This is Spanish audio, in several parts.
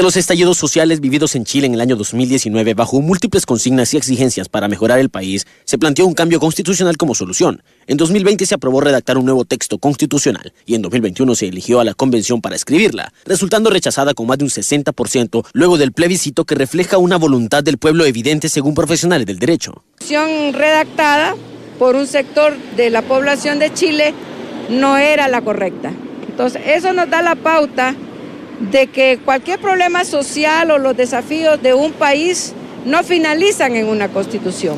los estallidos sociales vividos en Chile en el año 2019, bajo múltiples consignas y exigencias para mejorar el país, se planteó un cambio constitucional como solución. En 2020 se aprobó redactar un nuevo texto constitucional y en 2021 se eligió a la convención para escribirla, resultando rechazada con más de un 60% luego del plebiscito que refleja una voluntad del pueblo evidente según profesionales del derecho. La constitución redactada por un sector de la población de Chile no era la correcta. Entonces, eso nos da la pauta de que cualquier problema social o los desafíos de un país no finalizan en una constitución.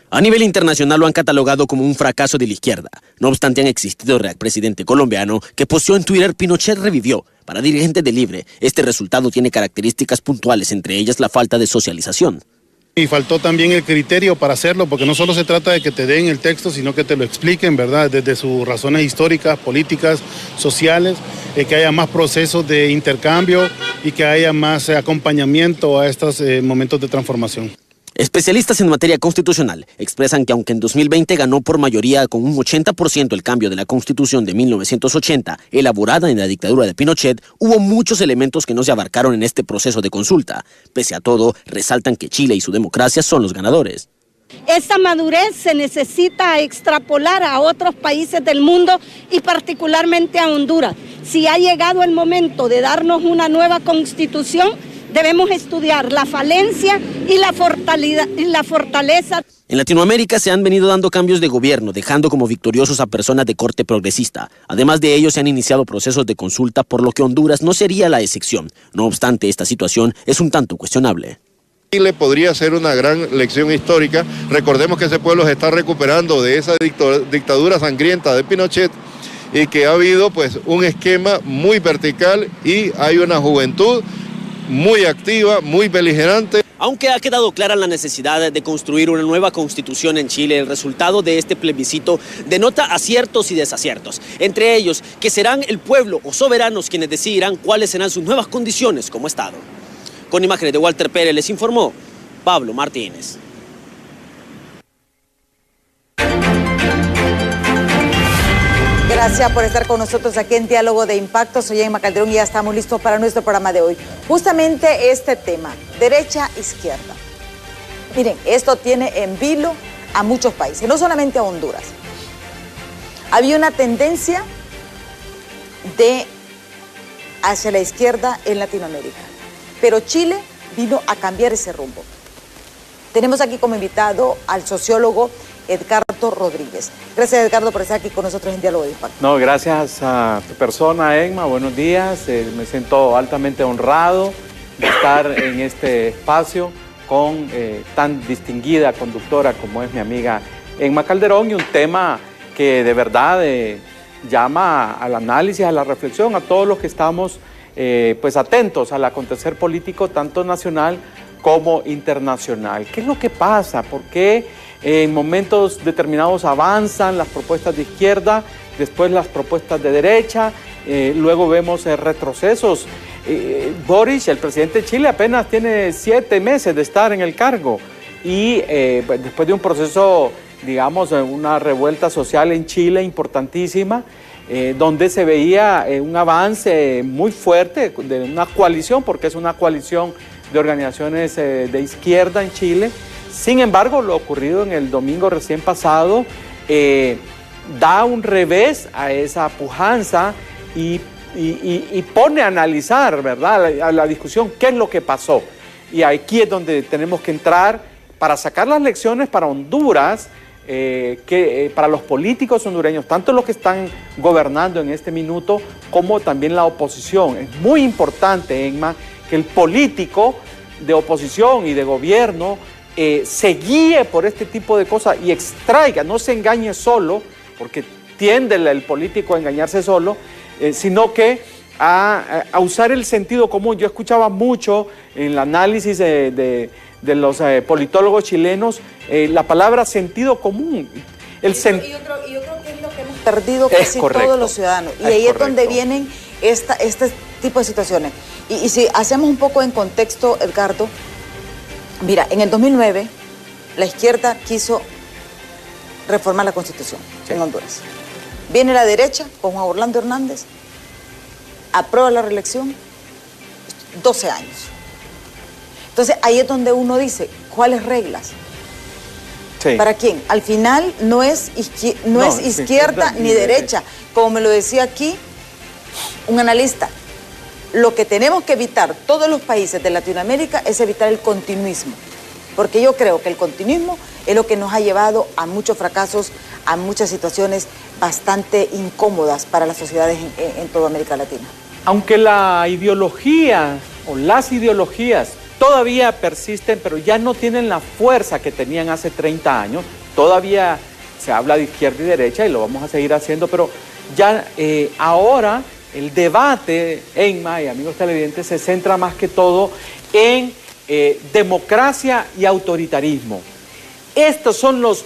A nivel internacional lo han catalogado como un fracaso de la izquierda. No obstante, han existido el presidente colombiano que posteó en Twitter "Pinochet revivió". Para dirigentes de Libre, este resultado tiene características puntuales, entre ellas la falta de socialización. Y faltó también el criterio para hacerlo, porque no solo se trata de que te den el texto, sino que te lo expliquen, ¿verdad? Desde sus razones históricas, políticas, sociales, que haya más procesos de intercambio y que haya más acompañamiento a estos momentos de transformación. Especialistas en materia constitucional expresan que aunque en 2020 ganó por mayoría con un 80% el cambio de la Constitución de 1980, elaborada en la dictadura de Pinochet, hubo muchos elementos que no se abarcaron en este proceso de consulta. Pese a todo, resaltan que Chile y su democracia son los ganadores. Esa madurez se necesita extrapolar a otros países del mundo y particularmente a Honduras. Si ha llegado el momento de darnos una nueva constitución, debemos estudiar la falencia y la fortaleza. En Latinoamérica se han venido dando cambios de gobierno, dejando como victoriosos a personas de corte progresista. Además de ello, se han iniciado procesos de consulta, por lo que Honduras no sería la excepción. No obstante, esta situación es un tanto cuestionable. Chile podría ser una gran lección histórica. Recordemos que ese pueblo se está recuperando de esa dictadura sangrienta de Pinochet y que ha habido pues un esquema muy vertical y hay una juventud muy activa, muy beligerante. Aunque ha quedado clara la necesidad de construir una nueva constitución en Chile, el resultado de este plebiscito denota aciertos y desaciertos. Entre ellos, que serán el pueblo o soberanos quienes decidirán cuáles serán sus nuevas condiciones como Estado. Con imágenes de Walter Pérez les informó Pablo Martínez. Gracias por estar con nosotros aquí en Diálogo de Impacto. Soy Emma Calderón y ya estamos listos para nuestro programa de hoy. Justamente este tema, derecha-izquierda. Miren, esto tiene en vilo a muchos países, no solamente a Honduras. Había una tendencia hacia la izquierda en Latinoamérica, pero Chile vino a cambiar ese rumbo. Tenemos aquí como invitado al sociólogo Edgardo Rodríguez. Gracias, Edgardo, por estar aquí con nosotros en Diálogo de Impacto. No, gracias a tu persona, Emma. Buenos días. Me siento altamente honrado de estar en este espacio con tan distinguida conductora como es mi amiga Emma Calderón, y un tema que de verdad llama al análisis, a la reflexión, a todos los que estamos pues atentos al acontecer político, tanto nacional como internacional. ¿Qué es lo que pasa? ¿Por qué en momentos determinados avanzan las propuestas de izquierda, después las propuestas de derecha, luego vemos retrocesos? Boric, el presidente de Chile, apenas tiene 7 meses de estar en el cargo y después de un proceso, digamos, una revuelta social en Chile importantísima, donde se veía un avance muy fuerte de una coalición, porque es una coalición de organizaciones de izquierda en Chile. Sin embargo, lo ocurrido en el domingo recién pasado da un revés a esa pujanza y pone a analizar, ¿verdad?, a la discusión qué es lo que pasó. Y aquí es donde tenemos que entrar para sacar las lecciones para Honduras, para los políticos hondureños, tanto los que están gobernando en este minuto como también la oposición. Es muy importante, Emma, que el político de oposición y de gobierno se guíe por este tipo de cosas y extraiga, no se engañe solo, porque tiende el político a engañarse solo, sino que a usar el sentido común. Yo escuchaba mucho en el análisis de los politólogos chilenos la palabra sentido común. Yo creo que es lo que hemos perdido casi todos los ciudadanos. Y ahí es donde vienen este tipo de situaciones. Y si hacemos un poco en contexto, Edgardo, mira, en el 2009 la izquierda quiso reformar la Constitución en Honduras. Viene la derecha con Juan Orlando Hernández, aprueba la reelección, 12 años. Entonces ahí es donde uno dice, ¿cuáles reglas? Sí. ¿Para quién? Al final no es izquierda ni derecha, como me lo decía aquí un analista. Lo que tenemos que evitar todos los países de Latinoamérica es evitar el continuismo, porque yo creo que el continuismo es lo que nos ha llevado a muchos fracasos, a muchas situaciones bastante incómodas para las sociedades en toda América Latina. Aunque la ideología o las ideologías todavía persisten, pero ya no tienen la fuerza que tenían hace 30 años. Todavía se habla de izquierda y derecha y lo vamos a seguir haciendo, pero ya ahora el debate, Enma y amigos televidentes, se centra más que todo en democracia y autoritarismo. Estos son las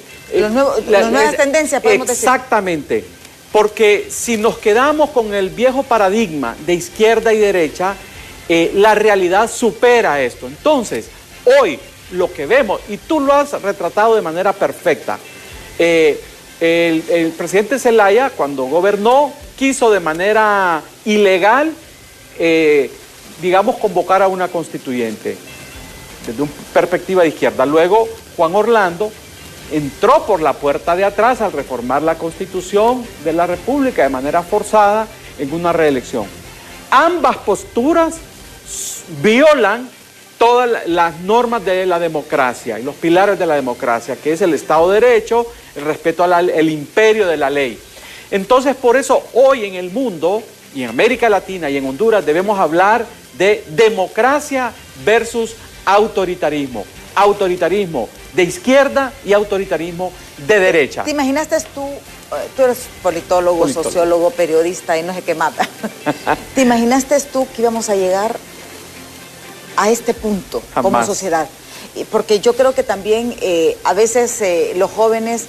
nuevas tendencias, podemos decir. Exactamente, porque si nos quedamos con el viejo paradigma de izquierda y derecha, la realidad supera esto. Entonces, hoy lo que vemos, y tú lo has retratado de manera perfecta, el presidente Zelaya, cuando gobernó, quiso de manera ilegal, digamos, convocar a una constituyente desde una perspectiva de izquierda. Luego, Juan Orlando entró por la puerta de atrás al reformar la Constitución de la República de manera forzada en una reelección. Ambas posturas violan todas las normas de la democracia y los pilares de la democracia, que es el Estado de Derecho, el respeto al imperio de la ley. Entonces, por eso hoy en el mundo, y en América Latina y en Honduras, debemos hablar de democracia versus autoritarismo. Autoritarismo de izquierda y autoritarismo de derecha. ¿Te imaginaste tú eres politólogo, sociólogo, periodista y no sé qué mata? ¿Te imaginaste tú que íbamos a llegar a este punto como sociedad? Porque yo creo que también a veces los jóvenes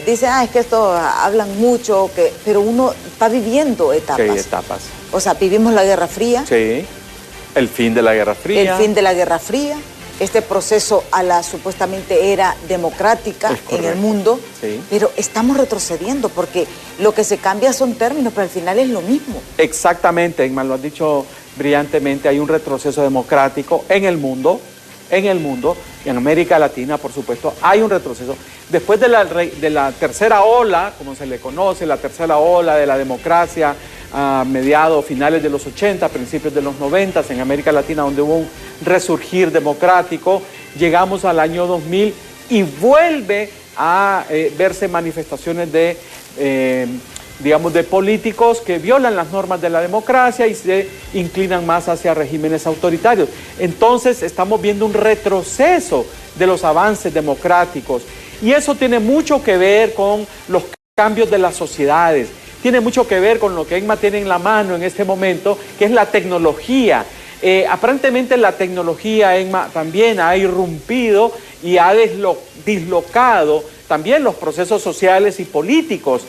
dicen, es que esto hablan mucho, pero uno va viviendo etapas. Sí, etapas. O sea, vivimos la Guerra Fría. Sí, el fin de la Guerra Fría. El fin de la Guerra Fría. Este proceso a la supuestamente era democrática en el mundo, sí. Pero estamos retrocediendo porque lo que se cambia son términos, pero al final es lo mismo. Exactamente, Enma, lo has dicho brillantemente, hay un retroceso democrático en el mundo, y en América Latina, por supuesto, hay un retroceso. Después de la tercera ola, como se le conoce, la tercera ola de la democracia, a mediados, finales de los 80, principios de los 90, en América Latina, donde hubo un resurgir democrático, llegamos al año 2000 y vuelve a verse manifestaciones de, digamos, de políticos que violan las normas de la democracia y se inclinan más hacia regímenes autoritarios. Entonces estamos viendo un retroceso de los avances democráticos y eso tiene mucho que ver con los cambios de las sociedades. Tiene mucho que ver con lo que Enma tiene en la mano en este momento, que es la tecnología. Aparentemente la tecnología, Enma, también ha irrumpido y ha dislocado también los procesos sociales y políticos,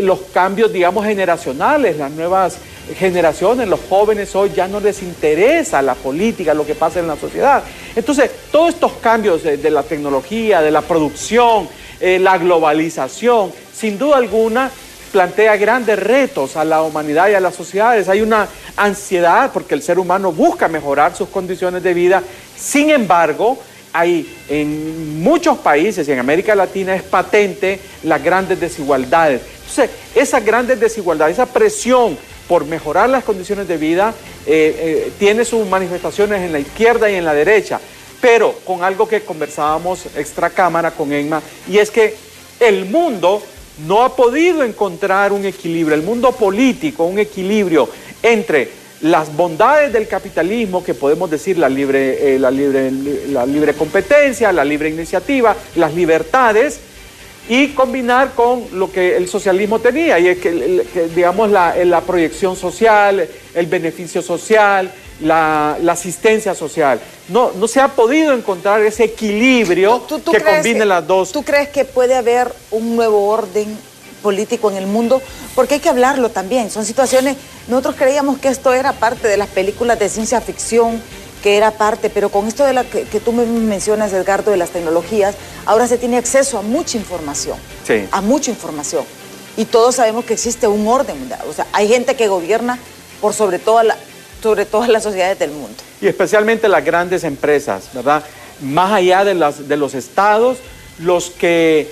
los cambios, digamos, generacionales, las nuevas generaciones, los jóvenes hoy ya no les interesa la política, lo que pasa en la sociedad. Entonces, todos estos cambios de la tecnología, de la producción, la globalización, sin duda alguna, plantea grandes retos a la humanidad y a las sociedades. Hay una ansiedad porque el ser humano busca mejorar sus condiciones de vida. Sin embargo, hay en muchos países y en América Latina es patente las grandes desigualdades. Entonces, esas grandes desigualdades, esa presión por mejorar las condiciones de vida tiene sus manifestaciones en la izquierda y en la derecha, pero con algo que conversábamos extra cámara con Enma, y es que el mundo no ha podido encontrar un equilibrio, el mundo político, un equilibrio entre las bondades del capitalismo, que podemos decir la libre competencia, la libre iniciativa, las libertades, y combinar con lo que el socialismo tenía, y es que digamos, la proyección social, el beneficio social, la asistencia social. No se ha podido encontrar ese equilibrio que combine las dos. ¿Tú crees que puede haber un nuevo orden político en el mundo? Porque hay que hablarlo también. Son situaciones, nosotros creíamos que esto era parte de las películas de ciencia ficción, que era parte, pero con esto de que tú me mencionas, Edgardo, de las tecnologías, ahora se tiene acceso a mucha información. Sí. A mucha información. Y todos sabemos que existe un orden. O sea, hay gente que gobierna por sobre todas sobre todas las sociedades del mundo. Y especialmente las grandes empresas, ¿verdad? Más allá de los estados, los que,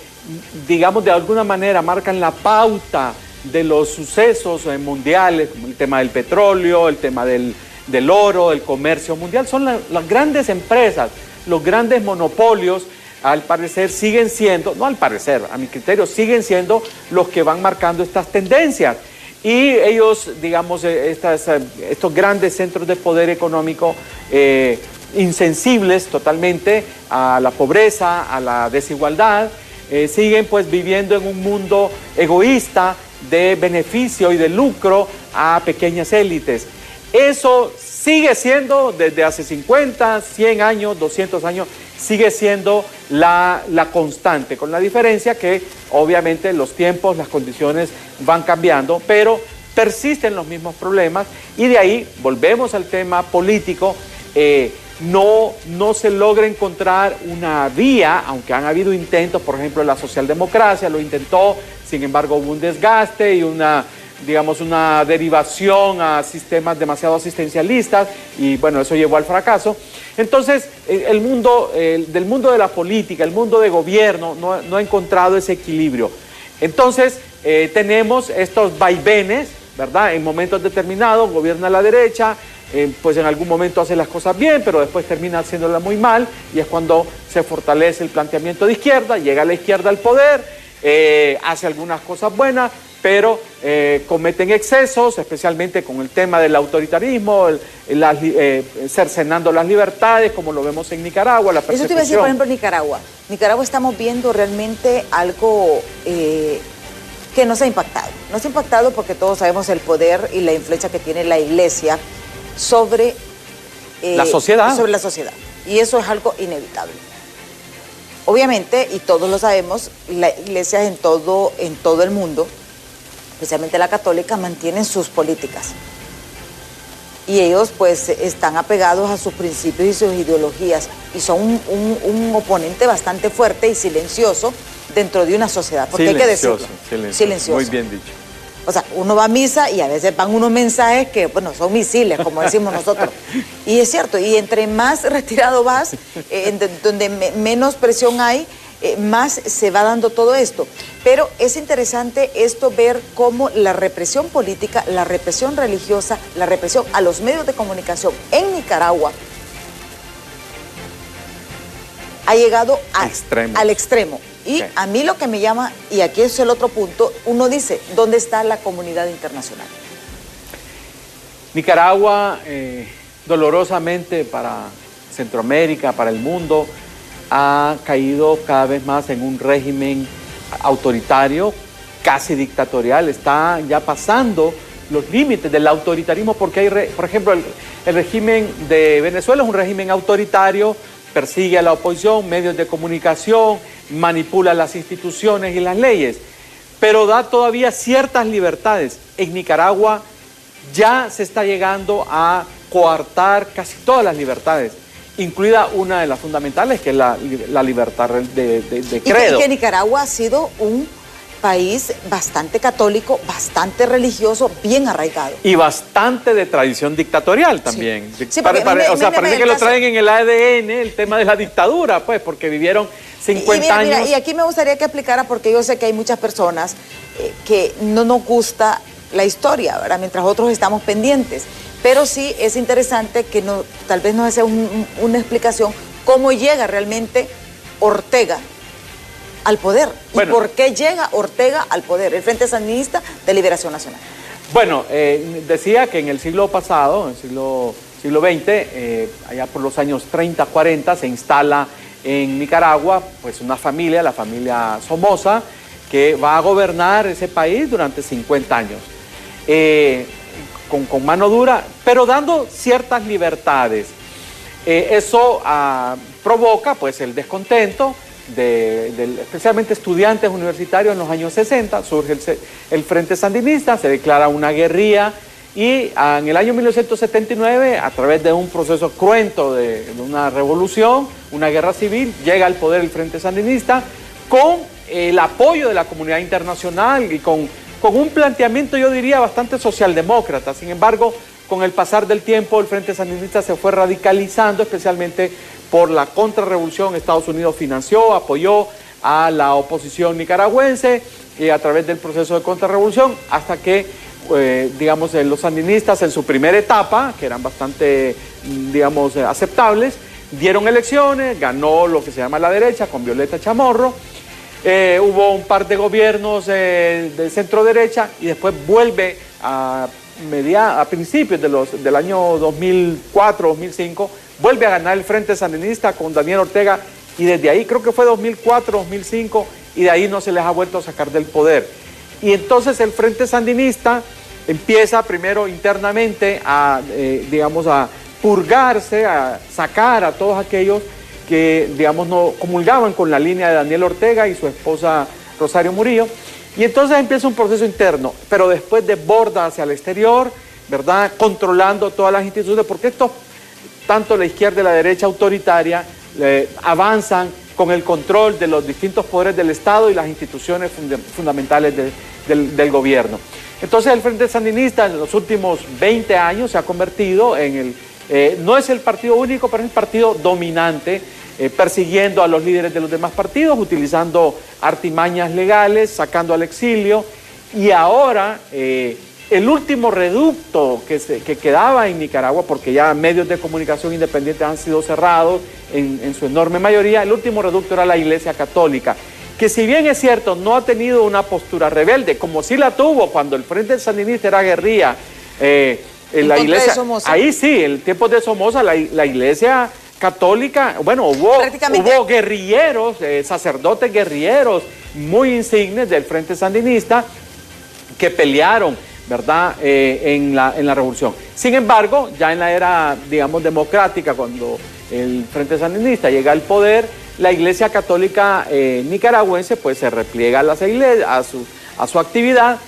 digamos, de alguna manera marcan la pauta de los sucesos mundiales, como el tema del petróleo, el tema del oro, el comercio mundial, son las grandes empresas, los grandes monopolios, al parecer siguen siendo, no al parecer, a mi criterio, siguen siendo los que van marcando estas tendencias. Y ellos, digamos, estos grandes centros de poder económico, insensibles totalmente a la pobreza, a la desigualdad, siguen pues viviendo en un mundo egoísta de beneficio y de lucro a pequeñas élites. Eso sigue siendo desde hace 50, 100 años, 200 años, sigue siendo la constante, con la diferencia que obviamente los tiempos, las condiciones van cambiando, pero persisten los mismos problemas y de ahí volvemos al tema político. No se logra encontrar una vía, aunque han habido intentos, por ejemplo la socialdemocracia lo intentó, sin embargo hubo un desgaste y una derivación a sistemas demasiado asistencialistas y bueno, eso llevó al fracaso. Entonces, del mundo de la política, el mundo de gobierno no ha encontrado ese equilibrio. Entonces, tenemos estos vaivenes, ¿verdad? En momentos determinados gobierna la derecha, pues en algún momento hace las cosas bien, pero después termina haciéndolas muy mal y es cuando se fortalece el planteamiento de izquierda, llega la izquierda al poder, hace algunas cosas buenas, pero cometen excesos, especialmente con el tema del autoritarismo, cercenando las libertades, como lo vemos en Nicaragua, la persecución. Eso te iba a decir, por ejemplo, Nicaragua. Nicaragua estamos viendo realmente algo que nos ha impactado. Nos ha impactado porque todos sabemos el poder y la influencia que tiene la Iglesia sobre la sociedad. Sobre la sociedad. Y eso es algo inevitable. Obviamente, y todos lo sabemos, las iglesias en todo el mundo, especialmente la católica, mantienen sus políticas. Y ellos pues están apegados a sus principios y sus ideologías y son un oponente bastante fuerte y silencioso dentro de una sociedad. Porque hay que decirlo. Silencioso. Muy bien dicho. O sea, uno va a misa y a veces van unos mensajes que, bueno, son misiles, como decimos nosotros. Y es cierto, y entre más retirado vas, donde menos presión hay, más se va dando todo esto. Pero es interesante esto, ver cómo la represión política, la represión religiosa, la represión a los medios de comunicación en Nicaragua ha llegado al extremo. Y a mí lo que me llama, y aquí es el otro punto, uno dice, ¿dónde está la comunidad internacional? Nicaragua, dolorosamente para Centroamérica, para el mundo, ha caído cada vez más en un régimen autoritario, casi dictatorial. Está ya pasando los límites del autoritarismo porque hay, por ejemplo, el régimen de Venezuela es un régimen autoritario, persigue a la oposición, medios de comunicación, manipula las instituciones y las leyes, pero da todavía ciertas libertades. En Nicaragua ya se está llegando a coartar casi todas las libertades, incluida una de las fundamentales, que es la libertad de credo. Y que Nicaragua ha sido un país bastante católico, bastante religioso, bien arraigado. Y bastante de tradición dictatorial también. Sí, parece que lo traen en el ADN, el tema de la dictadura, pues, porque vivieron 50 años. Y aquí me gustaría que explicara, porque yo sé que hay muchas personas que no nos gusta la historia, ¿verdad? Mientras otros estamos pendientes. Pero sí es interesante que tal vez nos hace una explicación cómo llega realmente Ortega al poder. Bueno, ¿y por qué llega Ortega al poder? El Frente Sandinista de Liberación Nacional. Bueno, decía que en el siglo pasado, en el siglo XX, allá por los años 30, 40, se instala en Nicaragua pues una familia, la familia Somoza, que va a gobernar ese país durante 50 años. Con mano dura, pero dando ciertas libertades. Eso provoca pues el descontento especialmente estudiantes universitarios en los años 60, surge el Frente Sandinista, se declara una guerrilla y en el año 1979, a través de un proceso cruento de una revolución, una guerra civil, llega al poder el Frente Sandinista con el apoyo de la comunidad internacional y con un planteamiento, yo diría, bastante socialdemócrata. Sin embargo, con el pasar del tiempo el Frente Sandinista se fue radicalizando, especialmente por la contrarrevolución. Estados Unidos financió, apoyó a la oposición nicaragüense a través del proceso de contrarrevolución, hasta que, digamos, los sandinistas en su primera etapa, que eran bastante, digamos, aceptables, dieron elecciones, ganó lo que se llama la derecha con Violeta Chamorro, hubo un par de gobiernos de centro derecha y después vuelve a principios del año 2004, 2005, vuelve a ganar el Frente Sandinista con Daniel Ortega y desde ahí, creo que fue 2004, 2005, y de ahí no se les ha vuelto a sacar del poder. Y entonces el Frente Sandinista empieza primero internamente a, digamos, a purgarse, a sacar a todos aquellos que, digamos, no comulgaban con la línea de Daniel Ortega y su esposa Rosario Murillo. Y entonces empieza un proceso interno, pero después desborda hacia el exterior, ¿verdad? Controlando todas las instituciones, porque esto, tanto la izquierda y la derecha autoritaria, avanzan con el control de los distintos poderes del Estado y las instituciones fundamentales del gobierno. Entonces el Frente Sandinista en los últimos 20 años se ha convertido en no es el partido único, pero es el partido dominante, persiguiendo a los líderes de los demás partidos, utilizando artimañas legales, sacando al exilio, y ahora el último reducto que quedaba en Nicaragua, porque ya medios de comunicación independientes han sido cerrados en su enorme mayoría, el último reducto era la Iglesia Católica, que si bien es cierto, no ha tenido una postura rebelde, como sí la tuvo cuando el Frente Sandinista era guerrilla, la Iglesia, ahí sí, en tiempos de Somoza, la Iglesia Católica, bueno, hubo guerrilleros, sacerdotes guerrilleros muy insignes del Frente Sandinista que pelearon, ¿verdad?, en la revolución. Sin embargo, ya en la era, digamos, democrática, cuando el Frente Sandinista llega al poder, la Iglesia Católica nicaragüense pues se repliega a su actividad.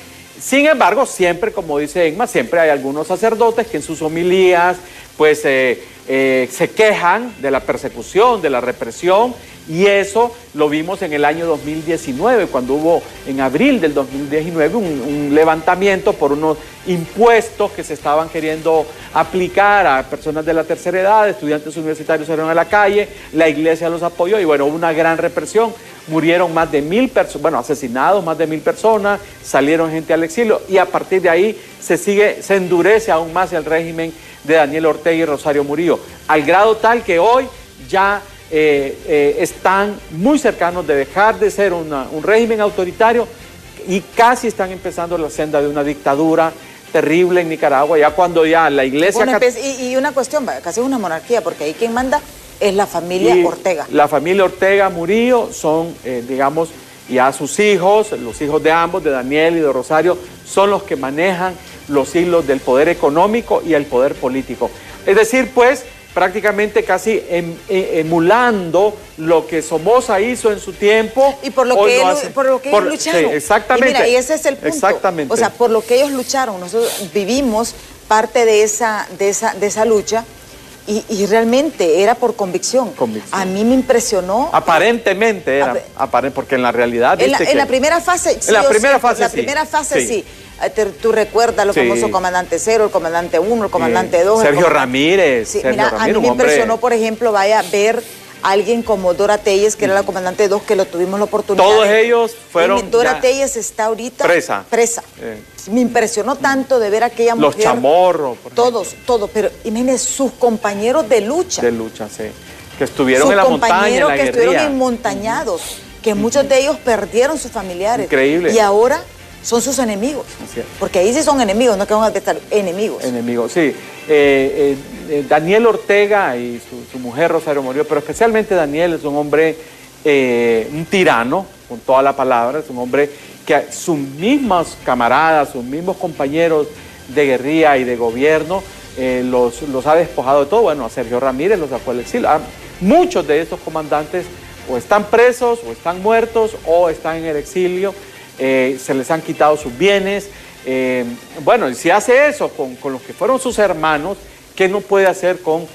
Sin embargo, siempre, como dice Emma, siempre hay algunos sacerdotes que en sus homilías pues se quejan de la persecución, de la represión, y eso lo vimos en el año 2019, cuando hubo en abril del 2019 un levantamiento por unos impuestos que se estaban queriendo aplicar a personas de la tercera edad, estudiantes universitarios salieron a la calle, la iglesia los apoyó y bueno, hubo una gran represión, murieron más de 1000 personas, bueno, asesinados más de 1000 personas, salieron gente al exilio y a partir de ahí se endurece aún más el régimen de Daniel Ortega y Rosario Murillo, al grado tal que hoy ya están muy cercanos de dejar de ser un régimen autoritario y casi están empezando la senda de una dictadura terrible en Nicaragua, ya cuando ya la iglesia... Bueno, y una cuestión, casi es una monarquía, porque ahí quien manda es la familia Ortega. La familia Ortega Murillo son, digamos, ya sus hijos, los hijos de ambos, de Daniel y de Rosario, son los que manejan los hilos del poder económico y el poder político. Es decir, pues, prácticamente casi emulando lo que Somoza hizo en su tiempo. Y por lo que ellos lucharon. Sí, exactamente. Y mira, y ese es el punto. Exactamente. O sea, por lo que ellos lucharon. Nosotros vivimos parte de esa lucha y realmente era por convicción. A mí me impresionó. Aparentemente era, porque en la realidad... En la primera fase, sí. En la primera fase, sí. Tú recuerdas los famosos comandante 0, el comandante 1, el comandante 2. Sergio Ramírez. Sí, mira, a mí me impresionó, por ejemplo, ver a alguien como Dora Telles, que era la comandante 2, que lo tuvimos la oportunidad. Todos ellos fueron... Dora Telles está ahorita... Presa. Me impresionó tanto de ver a aquella mujer. Los Chamorros. Todos, pero imagínense sus compañeros de lucha. De lucha, sí. Que estuvieron en la montaña, en la guerrilla. Que estuvieron enmontañados, que muchos de ellos perdieron sus familiares. Increíble. Y ahora son sus enemigos. Porque ahí sí son enemigos, no que van a estar enemigos. Enemigos, sí. Daniel Ortega y su mujer Rosario Murillo, pero especialmente Daniel es un hombre, un tirano, con toda la palabra, es un hombre que sus mismos camaradas, sus mismos compañeros de guerrilla y de gobierno los ha despojado de todo. Bueno, a Sergio Ramírez los sacó al exilio. Muchos de estos comandantes o están presos, o están muertos, o están en el exilio. Se les han quitado sus bienes. Bueno, y si hace eso con los que fueron sus hermanos, ¿qué no puede hacer con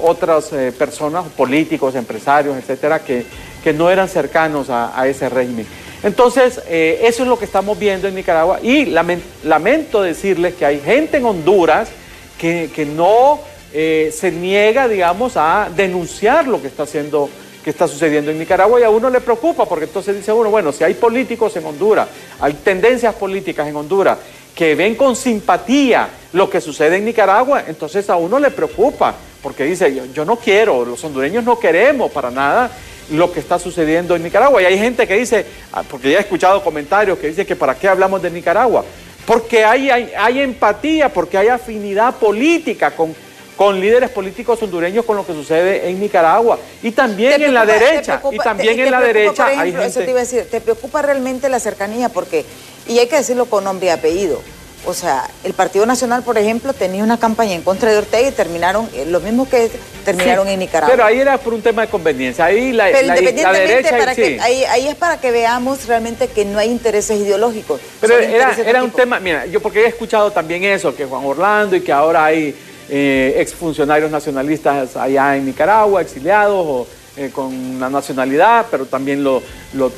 otras personas, políticos, empresarios, etcétera, que no eran cercanos a ese régimen? Entonces, eso es lo que estamos viendo en Nicaragua y lamento decirles que hay gente en Honduras que no se niega, digamos, a denunciar lo que está sucediendo en Nicaragua, y a uno le preocupa, porque entonces dice uno, bueno, si hay políticos en Honduras, hay tendencias políticas en Honduras que ven con simpatía lo que sucede en Nicaragua, entonces a uno le preocupa, porque dice, yo no quiero, los hondureños no queremos para nada lo que está sucediendo en Nicaragua. Y hay gente que dice, porque ya he escuchado comentarios que dicen que ¿para qué hablamos de Nicaragua? Porque hay empatía, porque hay afinidad política con líderes políticos hondureños con lo que sucede en Nicaragua. Y también en la derecha. Y también en la derecha hay gente... Eso te iba a decir, ¿te preocupa realmente la cercanía? Porque, y hay que decirlo con nombre y apellido, o sea, el Partido Nacional, por ejemplo, tenía una campaña en contra de Ortega y terminaron, lo mismo que terminaron en Nicaragua. Pero ahí era por un tema de conveniencia. Ahí la derecha... Ahí es para que veamos realmente que no hay intereses ideológicos. Pero era un tema, mira, yo porque he escuchado también eso, que Juan Orlando y que ahora hay exfuncionarios nacionalistas allá en Nicaragua, exiliados o con una nacionalidad, pero también lo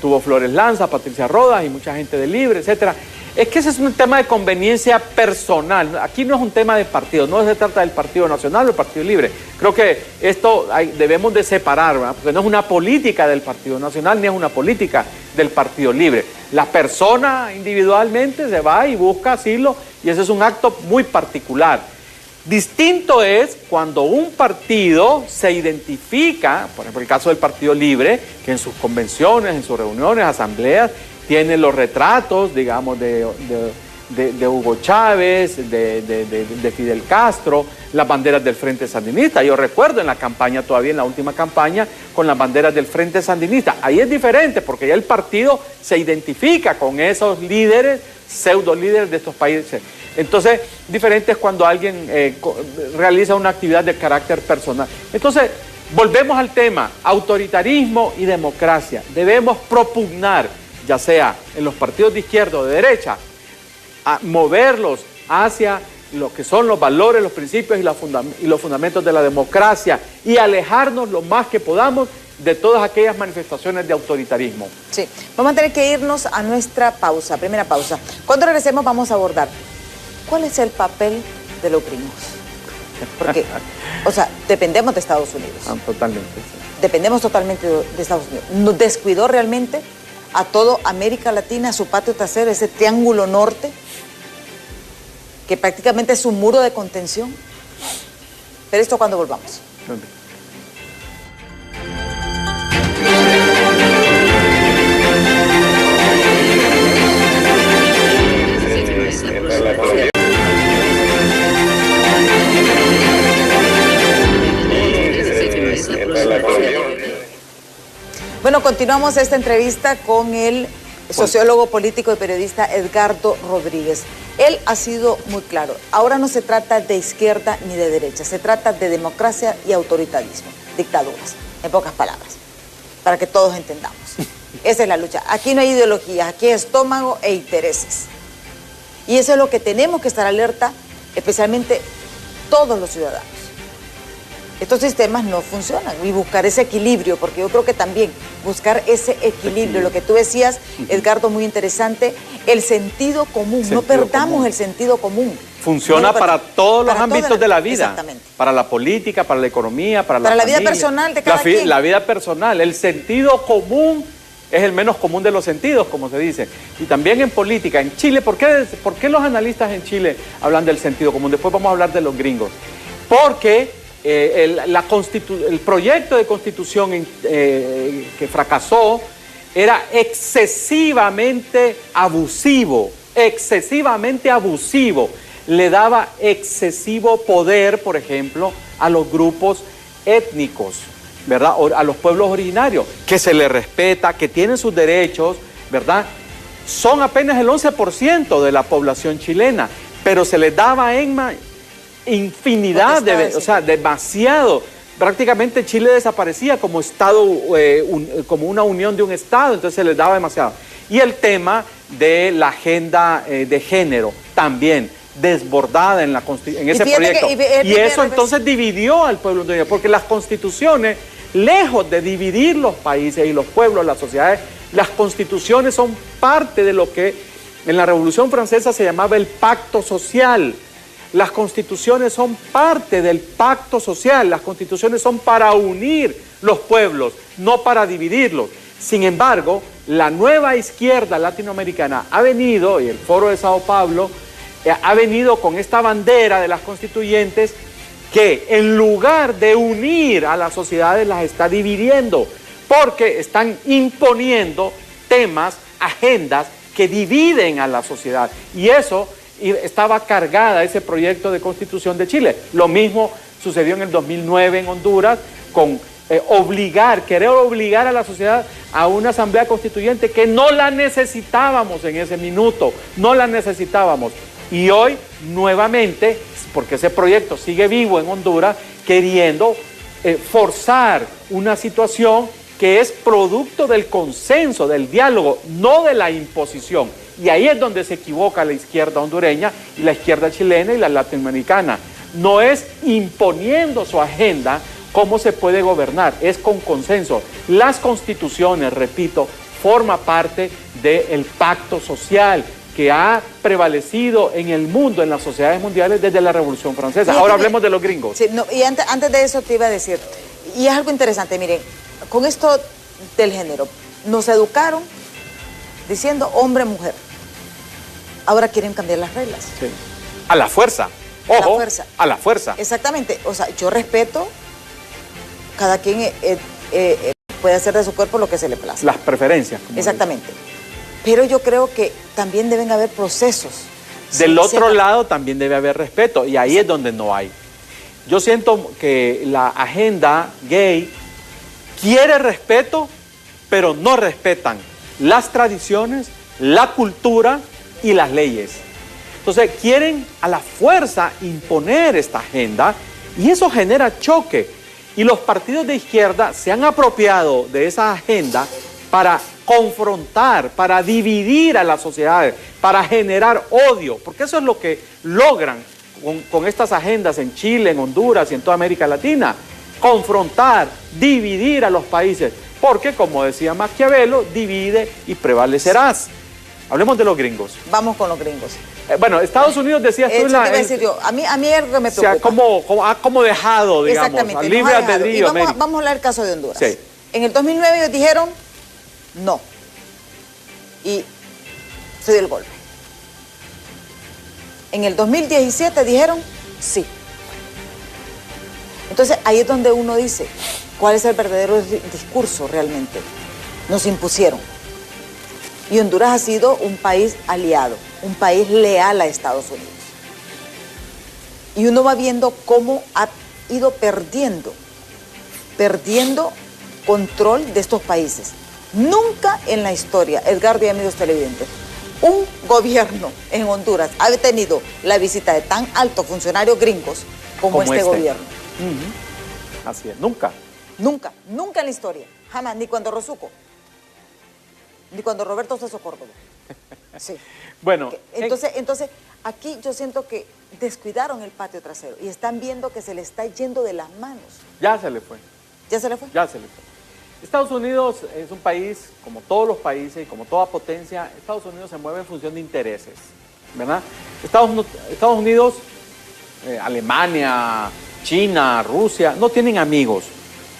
tuvo Flores Lanza, Patricia Rodas y mucha gente de Libre, etcétera. Es que ese es un tema de conveniencia personal. Aquí no es un tema de partido, no se trata del Partido Nacional o el Partido Libre. Creo que esto debemos de separar, ¿verdad? Porque no es una política del Partido Nacional ni es una política del Partido Libre. La persona individualmente se va y busca asilo y ese es un acto muy particular. Distinto es cuando un partido se identifica, por ejemplo el caso del Partido Libre, que en sus convenciones, en sus reuniones, asambleas, tiene los retratos, digamos, de Hugo Chávez, de Fidel Castro, las banderas del Frente Sandinista. Yo recuerdo en la campaña, todavía en la última campaña, con las banderas del Frente Sandinista. Ahí es diferente porque ya el partido se identifica con esos líderes, pseudo líderes de estos países. Entonces, diferente es cuando alguien realiza una actividad de carácter personal. Entonces, volvemos al tema, autoritarismo y democracia. Debemos propugnar, ya sea en los partidos de izquierda o de derecha, a moverlos hacia lo que son los valores, los principios y los fundamentos de la democracia y alejarnos lo más que podamos de todas aquellas manifestaciones de autoritarismo. Sí, vamos a tener que irnos a nuestra pausa, primera pausa. Cuando regresemos vamos a abordar cuál es el papel de los gringos. Porque, o sea, dependemos de Estados Unidos. Totalmente, sí. Dependemos totalmente de Estados Unidos. ¿Nos descuidó realmente a toda América Latina, a su patio trasero, ese triángulo norte, que prácticamente es un muro de contención? Pero esto cuando volvamos. Bueno, continuamos esta entrevista con el sociólogo político y periodista Edgardo Rodríguez. Él ha sido muy claro. Ahora no se trata de izquierda ni de derecha, se trata de democracia y autoritarismo, dictaduras, en pocas palabras, para que todos entendamos. Esa es la lucha. Aquí no hay ideologías, aquí hay estómago e intereses. Y eso es lo que tenemos que estar alerta, especialmente todos los ciudadanos. Estos sistemas no funcionan y buscar ese equilibrio, porque yo creo que también buscar ese equilibrio, lo que tú decías, Edgardo, muy interesante, el sentido común, no perdamos el sentido común. Funciona para todos los ámbitos de la vida. Exactamente. Para la política, para la economía, para la vida personal de cada quien. La vida personal, el sentido común es el menos común de los sentidos, como se dice. Y también en política, en Chile, ¿por qué los analistas en Chile hablan del sentido común? Después vamos a hablar de los gringos. Porque el proyecto de constitución que fracasó era excesivamente abusivo, le daba excesivo poder, por ejemplo, a los grupos étnicos, ¿verdad? O a los pueblos originarios, que se les respeta, que tienen sus derechos, ¿verdad? Son apenas el 11% de la población chilena, pero se les daba infinidad o sea, demasiado. Prácticamente Chile desaparecía como Estado, como una unión de un Estado, entonces se les daba demasiado. Y el tema de la agenda de género también desbordada en ese proyecto. Y eso entonces dividió al pueblo hondureño, porque las constituciones, lejos de dividir los países y los pueblos, las sociedades, las constituciones son parte de lo que en la Revolución Francesa se llamaba el pacto social. Las constituciones son parte del pacto social, las constituciones son para unir los pueblos, no para dividirlos. Sin embargo, la nueva izquierda latinoamericana ha venido, y el Foro de Sao Paulo, ha venido con esta bandera de las constituyentes que en lugar de unir a las sociedades las está dividiendo, porque están imponiendo temas, agendas que dividen a la sociedad. Y eso estaba cargada ese proyecto de Constitución de Chile. Lo mismo sucedió en el 2009 en Honduras con querer obligar a la sociedad a una asamblea constituyente que no la necesitábamos en ese minuto, no la necesitábamos. Y hoy nuevamente, porque ese proyecto sigue vivo en Honduras, queriendo forzar una situación que es producto del consenso, del diálogo, no de la imposición. Y ahí es donde se equivoca la izquierda hondureña y la izquierda chilena y la latinoamericana. No es imponiendo su agenda cómo se puede gobernar, es con consenso. Las constituciones, repito, forma parte del pacto social que ha prevalecido en el mundo, en las sociedades mundiales desde la Revolución Francesa. Ahora hablemos de los gringos. Sí, no, y antes de eso te iba a decir, y es algo interesante, miren, con esto del género, nos educaron diciendo hombre-mujer. Ahora quieren cambiar las reglas. Sí. A la fuerza. Ojo, a la fuerza. A la fuerza. Exactamente. O sea, yo respeto, cada quien puede hacer de su cuerpo lo que se le plazca. Las preferencias. Exactamente. Pero yo creo que también deben haber procesos. Del otro lado también debe haber respeto, y ahí es donde no hay. Yo siento que la agenda gay quiere respeto, pero no respetan las tradiciones, la cultura y las leyes. Entonces quieren a la fuerza imponer esta agenda y eso genera choque. Y los partidos de izquierda se han apropiado de esa agenda para confrontar, para dividir a las sociedades, para generar odio, porque eso es lo que logran con estas agendas en Chile, en Honduras y en toda América Latina. Confrontar, dividir a los países, porque como decía Maquiavelo, divide y prevalecerás. Hablemos de los gringos. Vamos con los gringos. Bueno, Estados Unidos, decías tú... a mí algo me preocupa. O sea, como dejado, digamos, a libre albedrío. Vamos a hablar del caso de Honduras. Sí. En el 2009 ellos dijeron no. Y se dio el golpe. En el 2017 dijeron sí. Entonces ahí es donde uno dice, ¿cuál es el verdadero discurso realmente? Nos impusieron. Y Honduras ha sido un país aliado, un país leal a Estados Unidos. Y uno va viendo cómo ha ido perdiendo control de estos países. Nunca en la historia, Edgardo y amigos televidentes, un gobierno en Honduras ha tenido la visita de tan altos funcionarios gringos como este gobierno. Así es, nunca. Nunca en la historia, jamás, ni cuando Rosuco, ni cuando Roberto Seso Córdoba. Sí. Bueno. Entonces, aquí yo siento que descuidaron el patio trasero y están viendo que se le está yendo de las manos. Ya se le fue. ¿Ya se le fue? Ya se le fue. Estados Unidos es un país, como todos los países y como toda potencia, Estados Unidos se mueve en función de intereses, ¿verdad? Estados Unidos, Alemania, China, Rusia, no tienen amigos,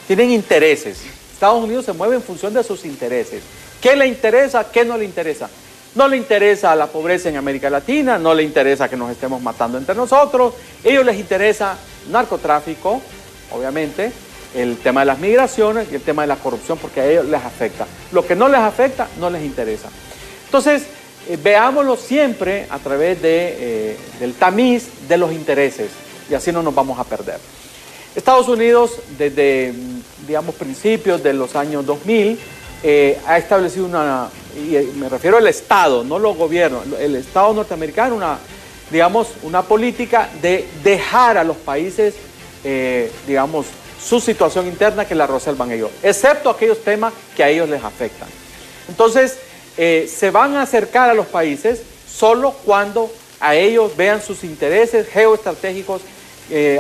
tienen intereses. Estados Unidos se mueve en función de sus intereses. ¿Qué le interesa? ¿Qué no le interesa? No le interesa la pobreza en América Latina, no le interesa que nos estemos matando entre nosotros, a ellos les interesa narcotráfico, obviamente, el tema de las migraciones y el tema de la corrupción, porque a ellos les afecta. Lo que no les afecta, no les interesa. Entonces, veámoslo siempre a través del tamiz de los intereses, y así no nos vamos a perder. Estados Unidos, desde, digamos, principios de los años 2000, ha establecido y me refiero al Estado, no los gobiernos, el Estado norteamericano, una política de dejar a los países, digamos, su situación interna que la resuelvan ellos, excepto aquellos temas que a ellos les afectan. Entonces, se van a acercar a los países solo cuando a ellos vean sus intereses geoestratégicos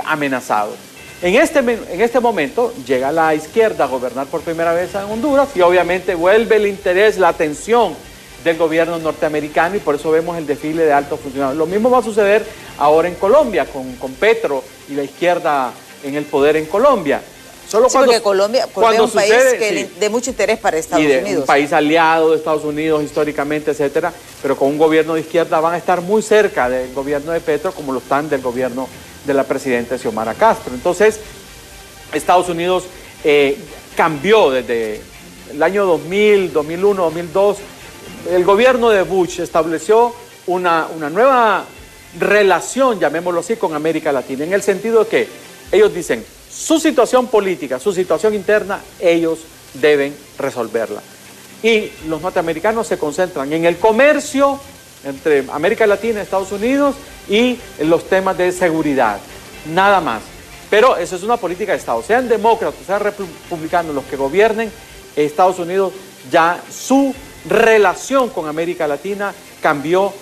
amenazados. En este momento llega la izquierda a gobernar por primera vez en Honduras y obviamente vuelve el interés, la atención del gobierno norteamericano, y por eso vemos el desfile de altos funcionarios. Lo mismo va a suceder ahora en Colombia, con Petro y la izquierda en el poder en Colombia. Solo porque Colombia es un país de mucho interés para Estados Unidos. Un país aliado de Estados Unidos históricamente, etcétera, pero con un gobierno de izquierda van a estar muy cerca del gobierno de Petro, como lo están del gobierno de la presidenta Xiomara Castro. Entonces, Estados Unidos cambió desde el año 2000, 2001, 2002. El gobierno de Bush estableció una nueva relación, llamémoslo así, con América Latina, en el sentido de que ellos dicen, su situación política, su situación interna, ellos deben resolverla. Y los norteamericanos se concentran en el comercio entre América Latina y Estados Unidos y en los temas de seguridad, nada más. Pero eso es una política de Estado. Sean demócratas, sean republicanos los que gobiernen Estados Unidos, ya su relación con América Latina cambió